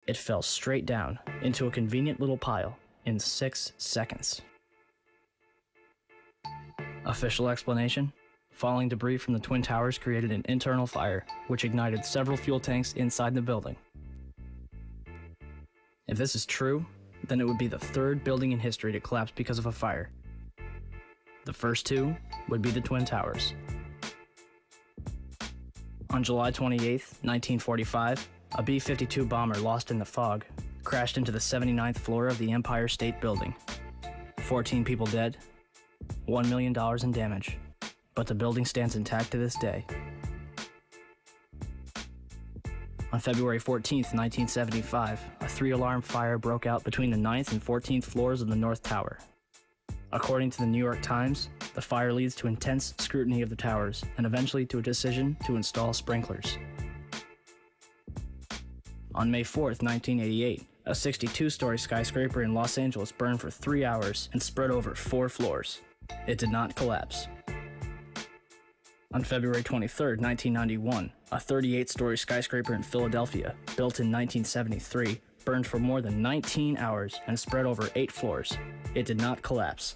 It fell straight down into a convenient little pile in 6 seconds. Official explanation? Falling debris from the Twin Towers created an internal fire, which ignited several fuel tanks inside the building. If this is true, then it would be the third building in history to collapse because of a fire. The first two would be the Twin Towers. On July 28, 1945, a B-52 bomber lost in the fog crashed into the 79th floor of the Empire State Building. 14 people dead, $1 million in damage, but the building stands intact to this day. On February 14, 1975, a 3-alarm fire broke out between the 9th and 14th floors of the North Tower. According to the New York Times, the fire leads to intense scrutiny of the towers and eventually to a decision to install sprinklers. On May 4, 1988, a 62-story skyscraper in Los Angeles burned for 3 hours and spread over 4 floors. It did not collapse. On February 23, 1991, a 38-story skyscraper in Philadelphia, built in 1973, burned for more than 19 hours and spread over 8 floors. It did not collapse.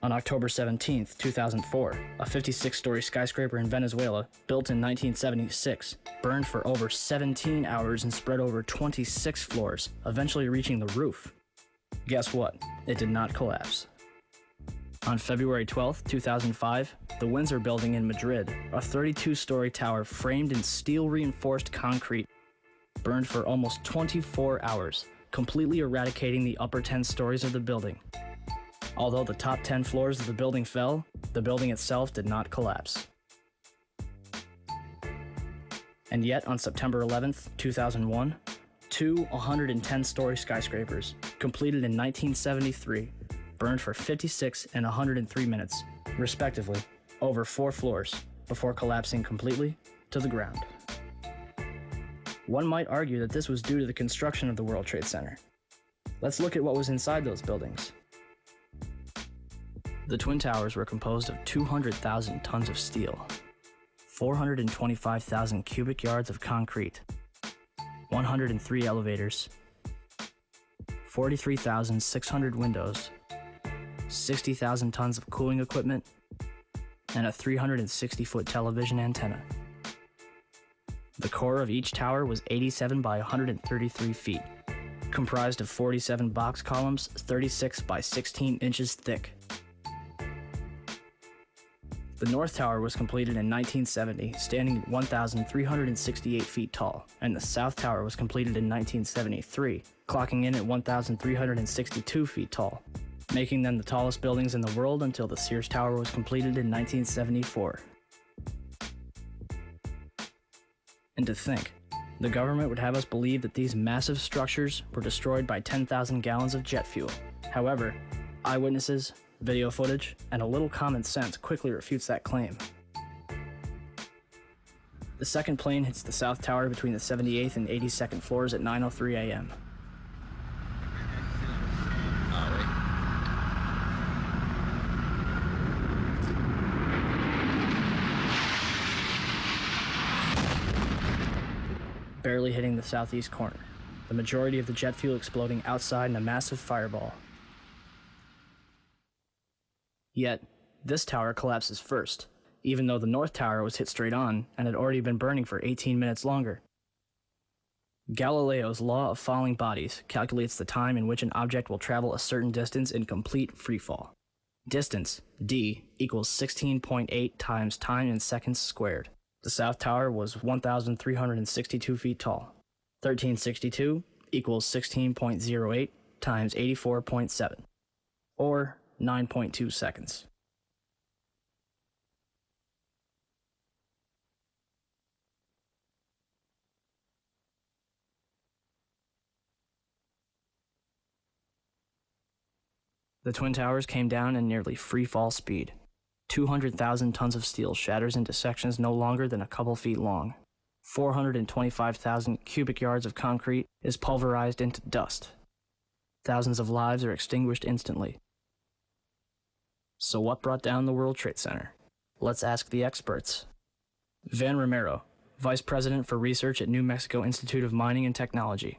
On October 17, 2004, a 56-story skyscraper in Venezuela, built in 1976, burned for over 17 hours and spread over 26 floors, eventually reaching the roof. Guess what? It did not collapse. On February 12, 2005, the Windsor Building in Madrid, a 32-story tower framed in steel-reinforced concrete, burned for almost 24 hours, completely eradicating the upper 10 stories of the building. Although the top 10 floors of the building fell, the building itself did not collapse. And yet, on September 11, 2001, two 110-story skyscrapers, completed in 1973, burned for 56 and 103 minutes, respectively, over 4 floors, before collapsing completely to the ground. One might argue that this was due to the construction of the World Trade Center. Let's look at what was inside those buildings. The Twin Towers were composed of 200,000 tons of steel, 425,000 cubic yards of concrete, 103 elevators, 43,600 windows, 60,000 tons of cooling equipment, and a 360-foot television antenna. The core of each tower was 87 by 133 feet, comprised of 47 box columns 36 by 16 inches thick. The North Tower was completed in 1970, standing at 1,368 feet tall, and the South Tower was completed in 1973, clocking in at 1,362 feet tall, making them the tallest buildings in the world until the Sears Tower was completed in 1974. And to think, the government would have us believe that these massive structures were destroyed by 10,000 gallons of jet fuel. However, eyewitnesses, video footage, and a little common sense quickly refutes that claim. The second plane hits the South Tower between the 78th and 82nd floors at 9:03 a.m. Barely hitting the southeast corner, the majority of the jet fuel exploding outside in a massive fireball. Yet, this tower collapses first, even though the North Tower was hit straight on and had already been burning for 18 minutes longer. Galileo's law of falling bodies calculates the time in which an object will travel a certain distance in complete freefall. Distance, d, equals 16.8 times time in seconds squared. The South Tower was 1,362 feet tall. 1362 equals 16.08 times 84.7, or 9.2 seconds. The Twin Towers came down in nearly free-fall speed. 200,000 tons of steel shatters into sections no longer than a couple feet long. 425,000 cubic yards of concrete is pulverized into dust. Thousands of lives are extinguished instantly. So what brought down the World Trade Center? Let's ask the experts. Van Romero, Vice President for Research at New Mexico Institute of Mining and Technology.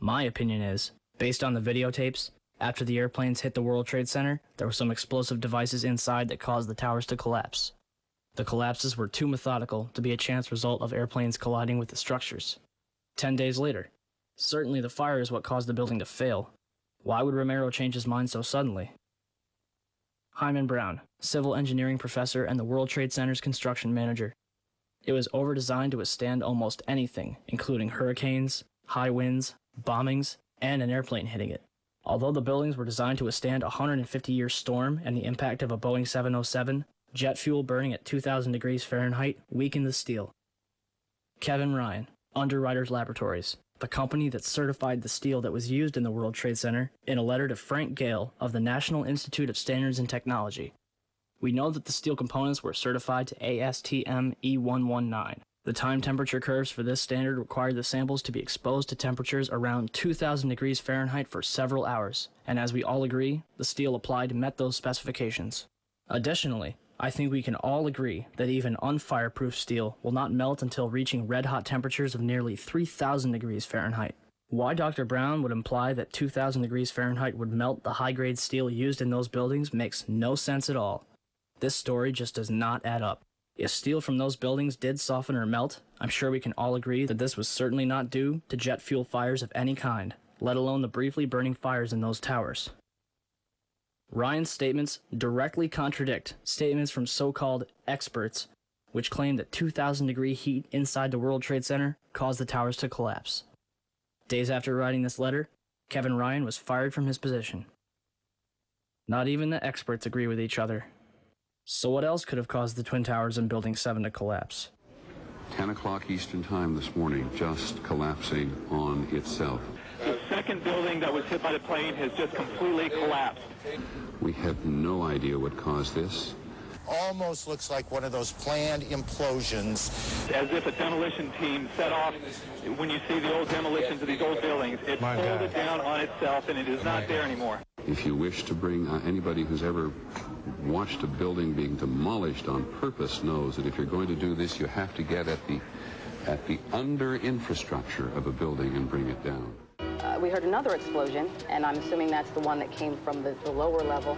My opinion is, based on the videotapes, after the airplanes hit the World Trade Center, there were some explosive devices inside that caused the towers to collapse. The collapses were too methodical to be a chance result of airplanes colliding with the structures. 10 days later, certainly the fire is what caused the building to fail. Why would Romero change his mind so suddenly? Hyman Brown, civil engineering professor and the World Trade Center's construction manager. It was over-designed to withstand almost anything, including hurricanes, high winds, bombings, and an airplane hitting it. Although the buildings were designed to withstand a 150-year storm and the impact of a Boeing 707, jet fuel burning at 2,000 degrees Fahrenheit weakened the steel. Kevin Ryan, Underwriters Laboratories, the company that certified the steel that was used in the World Trade Center, in a letter to Frank Gale of the National Institute of Standards and Technology. We know that the steel components were certified to ASTM E119. The time temperature curves for this standard required the samples to be exposed to temperatures around 2,000 degrees Fahrenheit for several hours, and as we all agree, the steel applied met those specifications. Additionally, I think we can all agree that even unfireproof steel will not melt until reaching red-hot temperatures of nearly 3,000 degrees Fahrenheit. Why Dr. Brown would imply that 2,000 degrees Fahrenheit would melt the high-grade steel used in those buildings makes no sense at all. This story just does not add up. If steel from those buildings did soften or melt, I'm sure we can all agree that this was certainly not due to jet fuel fires of any kind, let alone the briefly burning fires in those towers. Ryan's statements directly contradict statements from so-called experts, which claim that 2,000-degree heat inside the World Trade Center caused the towers to collapse. Days after writing this letter, Kevin Ryan was fired from his position. Not even the experts agree with each other. So what else could have caused the Twin Towers in Building 7 to collapse? 10 o'clock Eastern Time this morning, just collapsing on itself. The second building that was hit by the plane has just completely collapsed. We have no idea what caused this. Almost looks like one of those planned implosions. As if a demolition team set off, when you see the old demolitions of these old buildings, it folded down on itself and it is not there anymore. If you wish to bring anybody who's ever watched a building being demolished on purpose knows that if you're going to do this, you have to get at the under infrastructure of a building and bring it down. We heard another explosion, and I'm assuming that's the one that came from the lower level,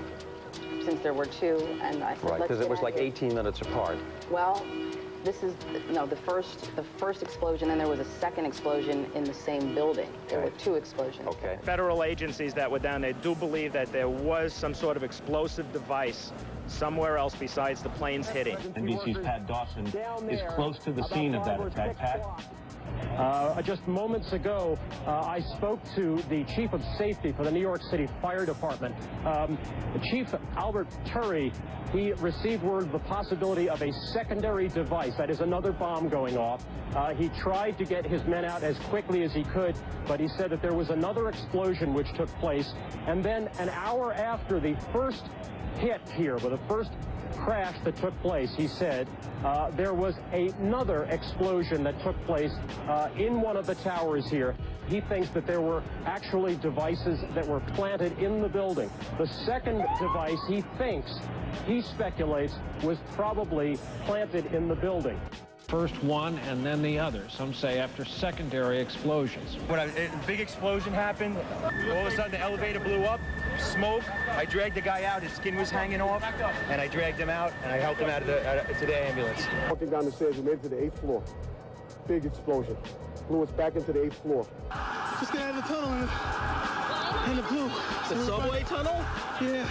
since there were two. And I said, right, because it was like 18 minutes apart. Well, this is the first explosion, and there was a second explosion in the same building. There were two explosions. Okay. Federal agencies that were down there do believe that there was some sort of explosive device somewhere else besides the planes hitting. NBC's Pat Dawson is close to the scene of that attack. Pat? Just moments ago, I spoke to the chief of safety for the New York City Fire Department. Chief Albert Turry, he received word of the possibility of a secondary device, that is another bomb going off. He tried to get his men out as quickly as he could, but he said that there was another explosion which took place. And then an hour after the first hit here, with the first crash that took place, he said, there was another explosion that took place in one of the towers here. He thinks that there were actually devices that were planted in the building. The second device, he speculates, was probably planted in the building. First one and then the other, some say after secondary explosions. When a big explosion happened, all of a sudden the elevator blew up, smoke. I dragged the guy out, his skin was hanging off, and I dragged him out, and I helped him out of to the ambulance. Walking down the stairs, we made it to the 8th floor. Big explosion. Blew us back into the 8th floor. Just get out of the tunnel, and it blew. The subway tunnel? Yeah.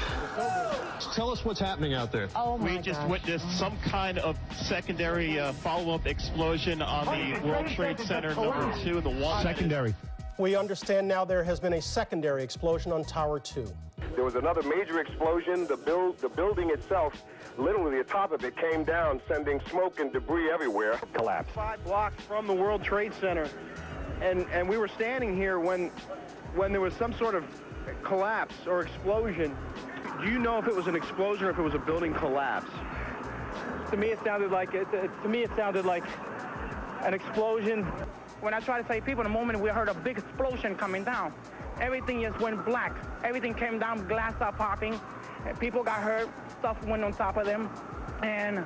Tell us what's happening out there. Oh my We just witnessed some kind of secondary follow-up explosion on the World Trade Center #2, the one. Secondary. We understand now there has been a secondary explosion on Tower 2. There was another major explosion. The building itself, literally the top of it came down, sending smoke and debris everywhere. Collapse. 5 blocks from the World Trade Center, and we were standing here when there was some sort of collapse or explosion. Do you know if it was an explosion or if it was a building collapse? To me, it sounded like an explosion. When I try to save people, the moment we heard a big explosion coming down, everything just went black. Everything came down, glass started popping, people got hurt, stuff went on top of them, and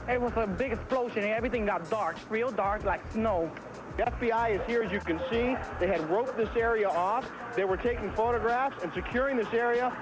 It was a big explosion and everything got dark, real dark, like snow. The FBI is here, as you can see. They had roped this area off. They were taking photographs and securing this area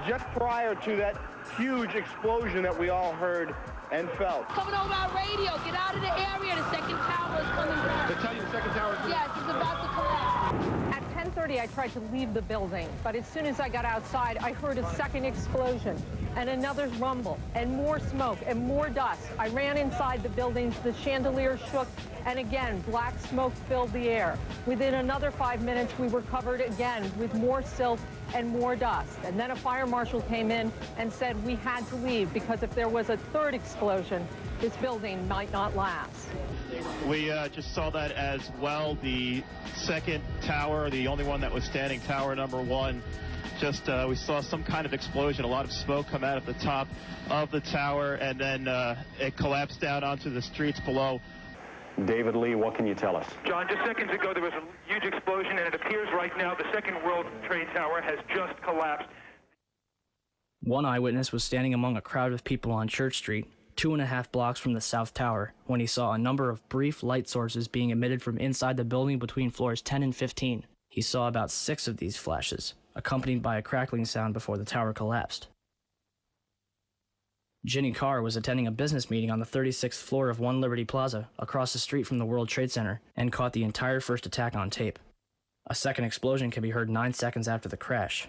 just prior to that huge explosion that we all heard and felt. Coming over our radio, get out of the area, the second tower is coming down. They tell you the second tower is coming down? Yes, it's about to collapse. At 10:30, I tried to leave the building, but as soon as I got outside, I heard a second explosion and another rumble and more smoke and more dust. I ran inside the buildings, the chandelier shook, and again, black smoke filled the air. Within another 5 minutes, we were covered again with more silt and more dust. And then a fire marshal came in and said we had to leave because if there was a third explosion, this building might not last. We just saw that as well. The second tower, the only one that was standing, tower number 1, just we saw some kind of explosion, a lot of smoke come out at the top of the tower, and then it collapsed down onto the streets below. David Lee, what can you tell us? John, just seconds ago there was a huge explosion, and it appears right now the second World Trade Tower has just collapsed. One eyewitness was standing among a crowd of people on Church Street, 2.5 blocks from the South Tower, when he saw a number of brief light sources being emitted from inside the building between floors 10 and 15. He saw about 6 of these flashes, accompanied by a crackling sound before the tower collapsed. Ginny Carr was attending a business meeting on the 36th floor of One Liberty Plaza, across the street from the World Trade Center, and caught the entire first attack on tape. A second explosion can be heard 9 seconds after the crash.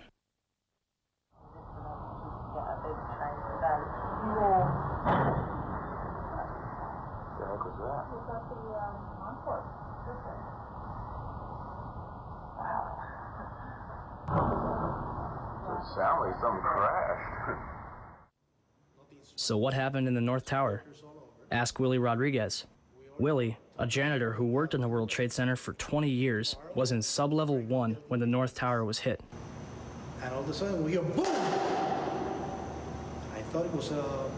It sounds like something crashed. So what happened in the North Tower? Ask Willie Rodriguez. Willie, a janitor who worked in the World Trade Center for 20 years, was in sub-level 1 when the North Tower was hit. And all of a sudden we hear boom! I thought it was a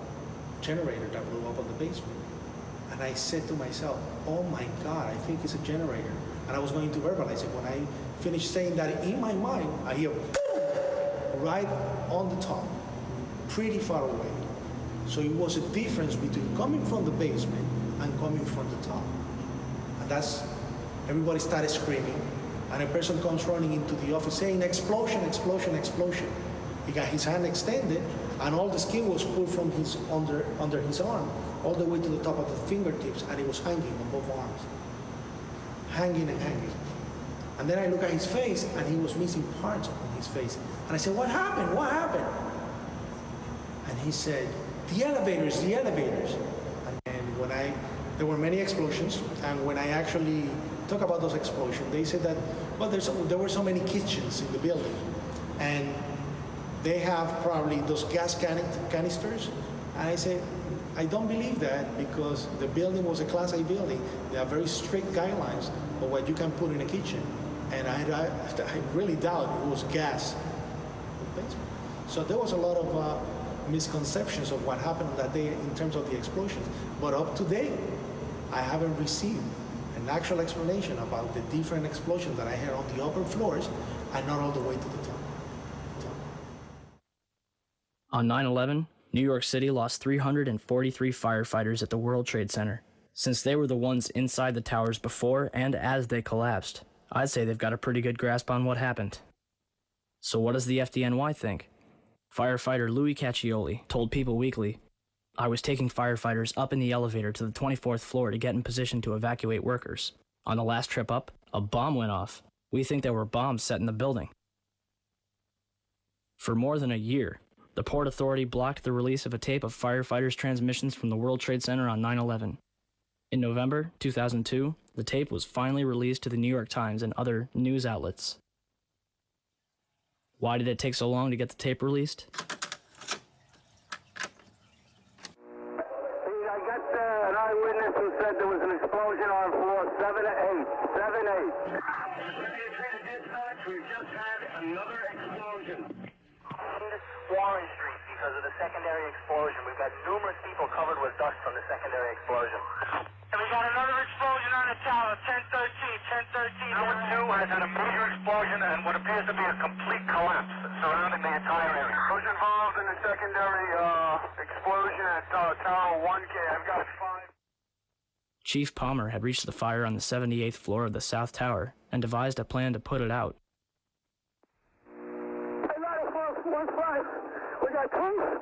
generator that blew up on the basement. And I said to myself, oh my God, I think it's a generator. And I was going to verbalize it. When I finished saying that in my mind, I hear boom! Right on the top, pretty far away. So it was a difference between coming from the basement and coming from the top. And that's, everybody started screaming, and a person comes running into the office saying, explosion, explosion, explosion. He got his hand extended, and all the skin was pulled from his under his arm, all the way to the top of the fingertips, and he was hanging on both arms. Hanging and hanging. And then I look at his face, and he was missing parts on his face. And I said, what happened? What happened? And he said, the elevators, the elevators. And when there were many explosions, and when I actually talk about those explosions, they said that, well, there were so many kitchens in the building, and they have probably those gas canisters. And I said, I don't believe that, because the building was a Class A building. They have very strict guidelines of what you can put in a kitchen. And I really doubt it was gas. So there was a lot of misconceptions of what happened on that day in terms of the explosions. But up to date, I haven't received an actual explanation about the different explosions that I heard on the upper floors and not all the way to the top. On 9/11, New York City lost 343 firefighters at the World Trade Center. Since they were the ones inside the towers before and as they collapsed, I'd say they've got a pretty good grasp on what happened. So what does the FDNY think? Firefighter Louis Caccioli told People Weekly, I was taking firefighters up in the elevator to the 24th floor to get in position to evacuate workers. On the last trip up, a bomb went off. We think there were bombs set in the building. For more than a year, the Port Authority blocked the release of a tape of firefighters' transmissions from the World Trade Center on 9/11. In November 2002, the tape was finally released to the New York Times and other news outlets. Why did it take so long to get the tape released? I got an eyewitness who said there was an explosion on floor 7-8. 7-8. We just had another explosion. Warren Street because of the secondary explosion. We've got numerous people covered with dust from the secondary explosion. And we got another explosion on the tower, 1013. Number 2 has had a major explosion and what appears to be a complete collapse surrounding the entire area. Who's involved in the secondary Explosion at Tower 1K. I've got 5. Chief Palmer had reached the fire on the 78th floor of the South Tower and devised a plan to put it out. Hey, 90415. We got 2.